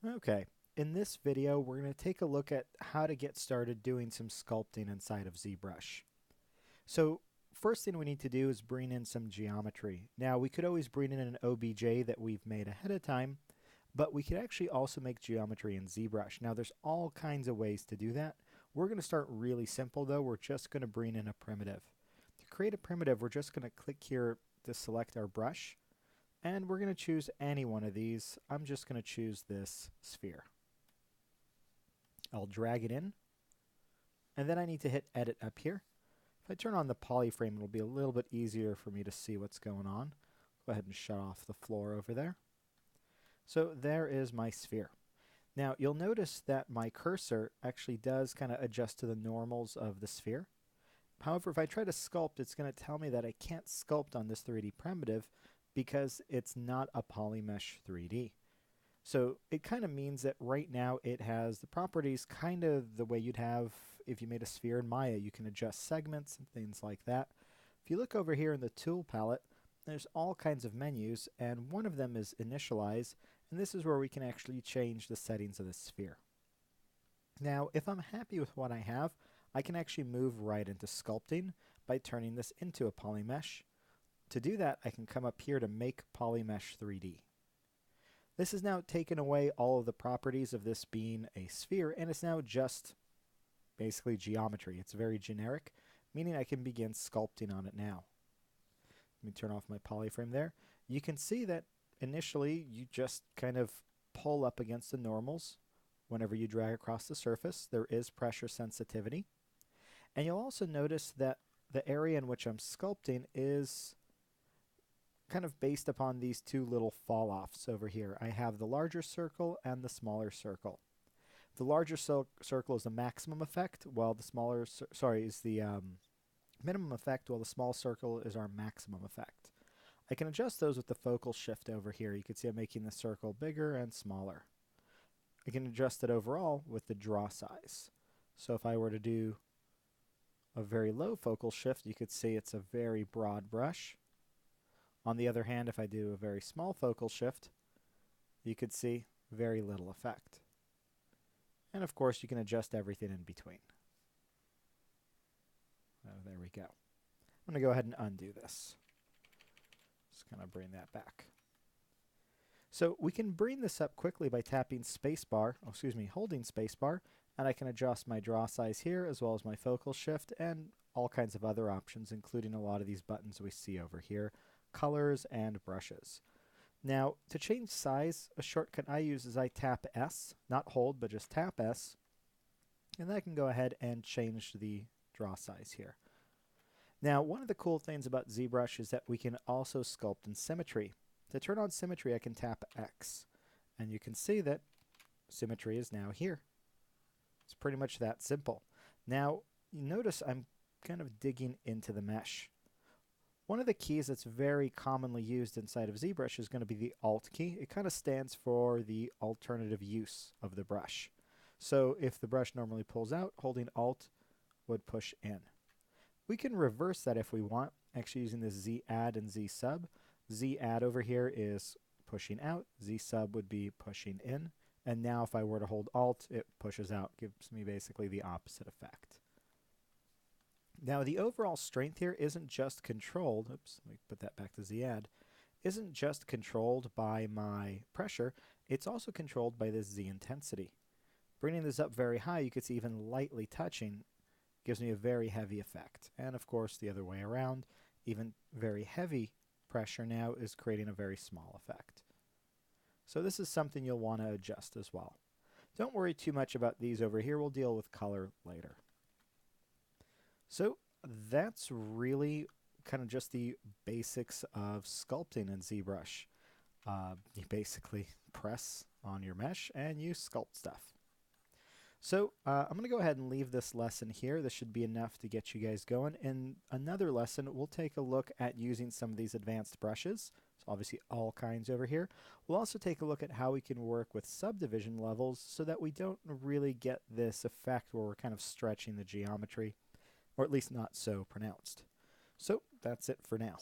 Okay, in this video we're going to take a look at how to get started doing some sculpting inside of ZBrush. So first thing we need to do is bring in some geometry. Now we could always bring in an OBJ that we've made ahead of time, but we could actually also make geometry in ZBrush. Now there's all kinds of ways to do that. We're going to start really simple though. We're just going to bring in a primitive. To create a primitive, we're just going to click here to select our brush. And we're going to choose any one of these. I'm just going to choose this sphere. I'll drag it in. And then I need to hit edit up here. If I turn on the polyframe, it'll be a little bit easier for me to see what's going on. Go ahead and shut off the floor over there. So there is my sphere. Now you'll notice that my cursor actually does kind of adjust to the normals of the sphere. However, if I try to sculpt, it's going to tell me that I can't sculpt on this 3D primitive because it's not a polymesh 3D. So it kind of means that right now it has the properties kind of the way you'd have if you made a sphere in Maya. You can adjust segments and things like that. If you look over here in the tool palette, there's all kinds of menus, and one of them is initialize, and this is where we can actually change the settings of the sphere. Now, if I'm happy with what I have, I can actually move right into sculpting by turning this into a polymesh. To do that, I can come up here to make polymesh 3D. This has now taken away all of the properties of this being a sphere, and it's now just basically geometry. It's very generic, meaning I can begin sculpting on it now. Let me turn off my polyframe there. You can see that initially you just kind of pull up against the normals whenever you drag across the surface. There is pressure sensitivity. And you'll also notice that the area in which I'm sculpting is kind of based upon these two little fall-offs over here. I have the larger circle and the smaller circle. The larger circle is the maximum effect, while the smaller, is the minimum effect, while the small circle is our maximum effect. I can adjust those with the focal shift over here. You can see I'm making the circle bigger and smaller. I can adjust it overall with the draw size. So if I were to do a very low focal shift, you could see it's a very broad brush. On the other hand, if I do a very small focal shift, you could see very little effect. And of course, you can adjust everything in between. Oh, there we go. I'm going to go ahead and undo this. Just kind of bring that back. So we can bring this up quickly by tapping spacebar, holding spacebar, and I can adjust my draw size here as well as my focal shift and all kinds of other options, including a lot of these buttons we see over here, colors and brushes. Now, to change size, a shortcut I use is I tap S, not hold, but just tap S, and then I can go ahead and change the draw size here. Now, one of the cool things about ZBrush is that we can also sculpt in symmetry. To turn on symmetry, I can tap X, and you can see that symmetry is now here. It's pretty much that simple. Now, you notice I'm kind of digging into the mesh. One of the keys that's very commonly used inside of ZBrush is going to be the Alt key. It kind of stands for the alternative use of the brush. So if the brush normally pulls out, holding Alt would push in. We can reverse that if we want, actually using this Z add and Z sub. Z add over here is pushing out, Z sub would be pushing in, and now if I were to hold Alt, it pushes out, gives me basically the opposite effect. Now the overall strength here isn't just controlled, oops, let me put that back to Z add, isn't just controlled by my pressure, it's also controlled by this Z intensity. Bringing this up very high, you could see even lightly touching gives me a very heavy effect. And of course the other way around, even very heavy pressure now is creating a very small effect. So this is something you'll want to adjust as well. Don't worry too much about these over here, we'll deal with color later. So that's really kind of just the basics of sculpting in ZBrush. You basically press on your mesh and you sculpt stuff. So I'm going to go ahead and leave this lesson here. This should be enough to get you guys going. In another lesson, we'll take a look at using some of these advanced brushes. So obviously all kinds over here. We'll also take a look at how we can work with subdivision levels so that we don't really get this effect where we're kind of stretching the geometry, or at least not so pronounced. So that's it for now.